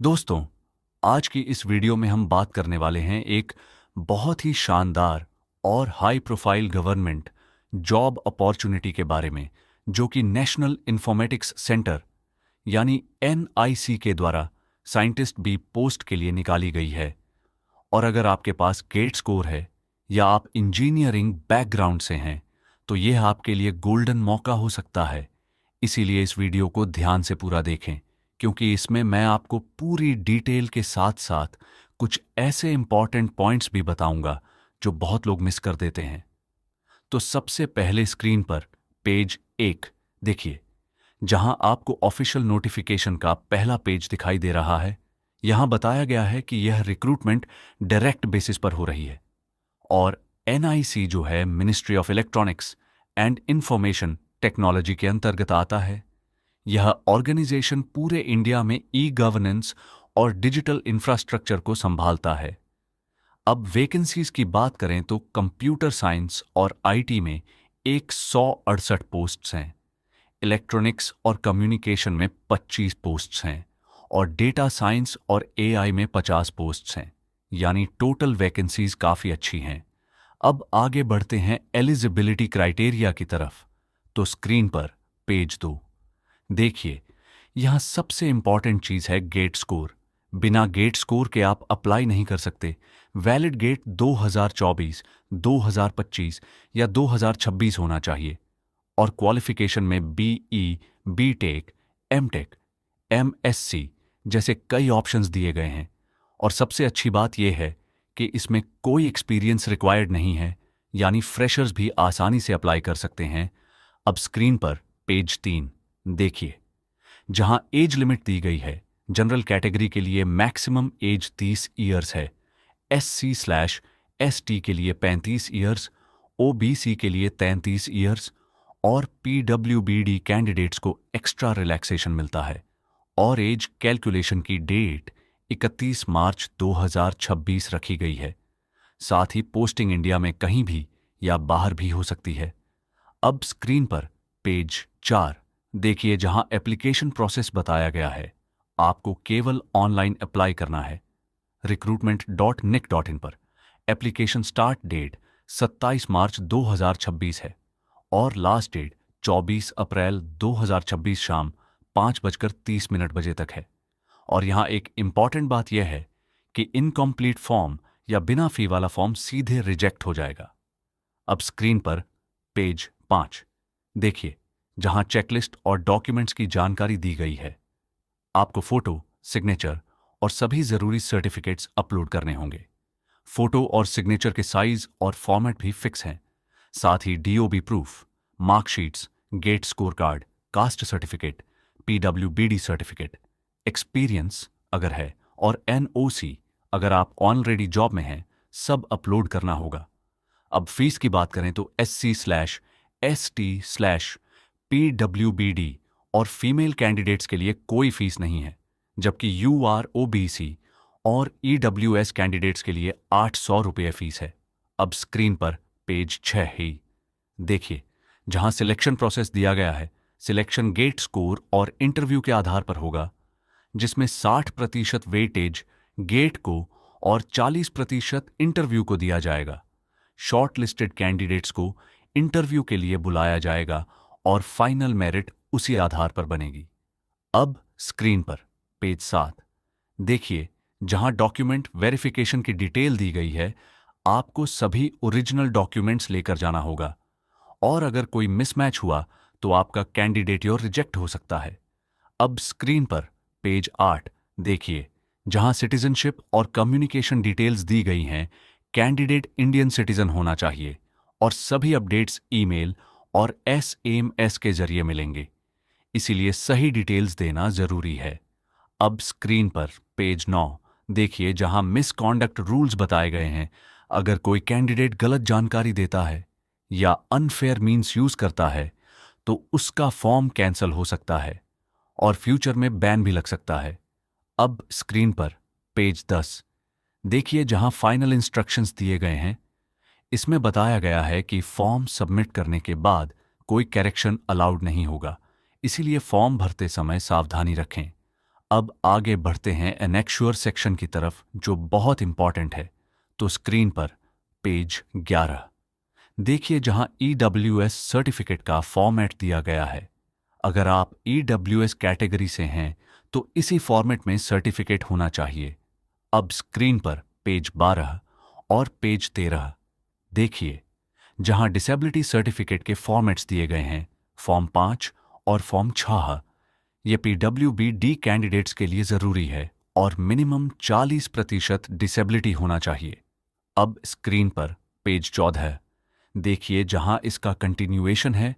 दोस्तों, आज की इस वीडियो में हम बात करने वाले हैं एक बहुत ही शानदार और high profile government job opportunity के बारे में, जो कि नेशनल इंफॉर्मेटिक्स सेंटर यानी एनआईसी के द्वारा साइंटिस्ट बी पोस्ट के लिए निकाली गई है। और अगर आपके पास गेट स्कोर है या आप इंजीनियरिंग बैकग्राउंड से हैं, तो यह आपके लिए गोल्डन मौका हो सकता है। इसीलिए इस वीडियो को ध्यान से पूरा देखें, क्योंकि इसमें मैं आपको पूरी डिटेल के साथ साथ कुछ ऐसे इंपॉर्टेंट पॉइंट्स भी बताऊंगा जो बहुत लोग मिस कर देते हैं। तो सबसे पहले स्क्रीन पर पेज 1 देखिए, जहां आपको ऑफिशियल नोटिफिकेशन का पहला पेज दिखाई दे रहा है। यहां बताया गया है कि यह रिक्रूटमेंट डायरेक्ट बेसिस पर हो रही है और एनआईसी जो है ministry of electronics and information technology के अंतर्गत आता है। यह ऑर्गेनाइजेशन पूरे इंडिया में ई गवर्नेंस और डिजिटल इंफ्रास्ट्रक्चर को संभालता है। अब वैकेंसीज की बात करें तो कंप्यूटर साइंस और आईटी में 168 पोस्ट्स हैं, इलेक्ट्रॉनिक्स और कम्युनिकेशन में 25 पोस्ट्स हैं और डेटा साइंस और एआई में 50 पोस्ट्स हैं। यानी टोटल वैकेंसीज काफ़ी अच्छी हैं। अब आगे बढ़ते हैं एलिजिबिलिटी क्राइटेरिया की तरफ। तो स्क्रीन पर पेज 2 देखिए, यहां सबसे इंपॉर्टेंट चीज है गेट स्कोर। बिना गेट स्कोर के आप अप्लाई नहीं कर सकते। वैलिड गेट 2024, 2025 या 2026 होना चाहिए और क्वालिफिकेशन में बीई, बीटेक, एमटेक, एमएससी जैसे कई ऑप्शंस दिए गए हैं। और सबसे अच्छी बात यह है कि इसमें कोई एक्सपीरियंस रिक्वायर्ड नहीं है, यानी फ्रेशर्स भी आसानी से अप्लाई कर सकते हैं। अब स्क्रीन पर पेज 3 देखिए, जहां एज लिमिट दी गई है। जनरल कैटेगरी के लिए मैक्सिमम एज 30 ईयर्स है, SC/ST के लिए 35 ईयर्स, OBC के लिए 33 ईयर्स और PWBD कैंडिडेट्स को एक्स्ट्रा रिलैक्सेशन मिलता है। और एज कैलकुलेशन की डेट 31 मार्च 2026 रखी गई है। साथ ही पोस्टिंग इंडिया में कहीं भी या बाहर भी हो सकती है। अब स्क्रीन पर पेज 4 देखिए, जहां एप्लीकेशन प्रोसेस बताया गया है। आपको केवल ऑनलाइन अप्लाई करना है recruitment.nic.in पर। एप्लीकेशन स्टार्ट डेट 27 मार्च 2026 है और लास्ट डेट 24 अप्रैल 2026 शाम 5:30 तक है। और यहां एक इंपॉर्टेंट बात यह है कि इनकम्प्लीट फॉर्म या बिना फी वाला फॉर्म सीधे रिजेक्ट हो जाएगा। अब स्क्रीन पर पेज 5 देखिए, जहां चेकलिस्ट और डॉक्यूमेंट्स की जानकारी दी गई है। आपको फोटो, सिग्नेचर और सभी जरूरी सर्टिफिकेट्स अपलोड करने होंगे। फोटो और सिग्नेचर के साइज और फॉर्मेट भी फिक्स हैं। साथ ही DOB proof, marksheets, GATE score card, caste certificate, PWBD certificate, experience अगर है और NOC अगर आप ऑलरेडी जॉब में हैं, सब अपलोड करना होगा। अब फीस की बात करें तो SC/ST/PWBD और फीमेल कैंडिडेट्स के लिए कोई फीस नहीं है, जबकि UR OBC और EWS कैंडिडेट्स के लिए 800 रुपये फीस है। अब स्क्रीन पर पेज 6 ही देखिए, जहां सिलेक्शन प्रोसेस दिया गया है। सिलेक्शन गेट स्कोर और इंटरव्यू के आधार पर होगा, जिसमें 60% वेटेज गेट को और 40% इंटरव्यू को दिया जाएगा। शॉर्ट लिस्टेड कैंडिडेट्स को इंटरव्यू के लिए बुलाया जाएगा और फाइनल मेरिट उसी आधार पर बनेगी। अब स्क्रीन पर पेज 7 देखिए, जहां डॉक्यूमेंट वेरिफिकेशन की डिटेल दी गई है। आपको सभी ओरिजिनल डॉक्यूमेंट्स लेकर जाना होगा और अगर कोई मिसमैच हुआ तो आपका कैंडिडेट रिजेक्ट हो सकता है। अब स्क्रीन पर पेज 8 देखिए, जहां सिटीजनशिप और कम्युनिकेशन डिटेल्स दी गई हैं। कैंडिडेट इंडियन सिटीजन होना चाहिए और सभी अपडेट्स ईमेल और SMS के जरिए मिलेंगे, इसीलिए सही डिटेल्स देना जरूरी है। अब स्क्रीन पर पेज 9 देखिए, जहां मिसकॉन्डक्ट रूल्स बताए गए हैं। अगर कोई कैंडिडेट गलत जानकारी देता है या अनफेयर मीन्स यूज करता है, तो उसका फॉर्म कैंसिल हो सकता है और फ्यूचर में बैन भी लग सकता है। अब स्क्रीन पर पेज 10 देखिए, जहां फाइनल इंस्ट्रक्शंस दिए गए हैं। इसमें बताया गया है कि फॉर्म सबमिट करने के बाद कोई करेक्शन अलाउड नहीं होगा, इसीलिए फॉर्म भरते समय सावधानी रखें। अब आगे बढ़ते हैं एनेक्श्योर सेक्शन की तरफ, जो बहुत इंपॉर्टेंट है। तो स्क्रीन पर पेज 11 देखिए, जहां EWS सर्टिफिकेट का फॉर्मेट दिया गया है। अगर आप EWS कैटेगरी से हैं तो इसी फॉर्मेट में सर्टिफिकेट होना चाहिए। अब स्क्रीन पर पेज 12 और पेज 13 देखिए, जहां डिसेबिलिटी सर्टिफिकेट के फॉर्मेट्स दिए गए हैं, फॉर्म 5 और फॉर्म 6। ये PWBD कैंडिडेट्स के लिए जरूरी है और मिनिमम 40% डिसेबिलिटी होना चाहिए। अब स्क्रीन पर पेज 14 देखिए, जहां इसका कंटिन्यूएशन है।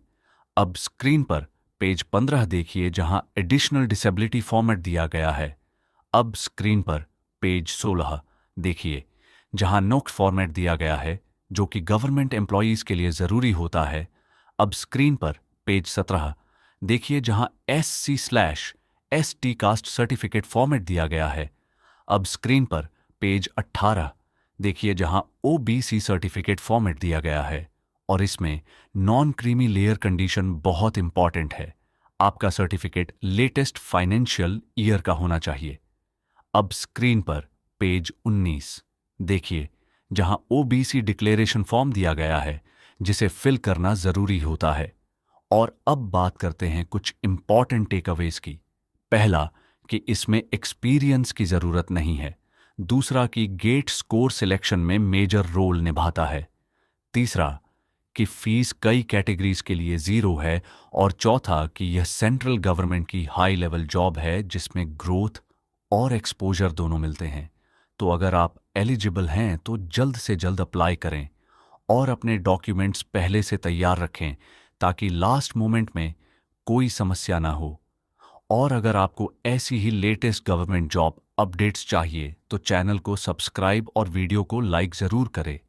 अब स्क्रीन पर पेज 15 देखिए, जहां एडिशनल डिसेबिलिटी फॉर्मेट दिया गया है। अब स्क्रीन पर पेज 16 देखिए, जहां नोक्ट फॉर्मेट दिया गया है, जो कि गवर्नमेंट एम्प्लॉयज के लिए जरूरी होता है। अब स्क्रीन पर पेज 17 देखिए, जहां SC/ST कास्ट सर्टिफिकेट फॉर्मेट दिया गया है। अब स्क्रीन पर पेज 18 देखिए, जहां OBC सर्टिफिकेट फॉर्मेट दिया गया है और इसमें नॉन क्रीमी लेयर कंडीशन बहुत इंपॉर्टेंट है। आपका सर्टिफिकेट लेटेस्ट फाइनेंशियल ईयर का होना चाहिए। अब स्क्रीन पर पेज 19 देखिए, जहां OBC डिक्लेरेशन फॉर्म दिया गया है, जिसे फिल करना जरूरी होता है। और अब बात करते हैं कुछ इंपॉर्टेंट टेकअवेज की। पहला, कि इसमें एक्सपीरियंस की जरूरत नहीं है। दूसरा, कि गेट स्कोर सिलेक्शन में मेजर रोल निभाता है। तीसरा, कि फीस कई कैटेगरीज के लिए 0 है। और चौथा, कि यह सेंट्रल गवर्नमेंट की हाई लेवल जॉब है जिसमें ग्रोथ और एक्सपोजर दोनों मिलते हैं। तो अगर आप एलिजिबल हैं तो जल्द से जल्द अप्लाई करें और अपने डॉक्यूमेंट्स पहले से तैयार रखें, ताकि लास्ट मोमेंट में कोई समस्या ना हो। और अगर आपको ऐसी ही लेटेस्ट गवर्नमेंट जॉब अपडेट्स चाहिए तो चैनल को सब्सक्राइब और वीडियो को लाइक ज़रूर करें।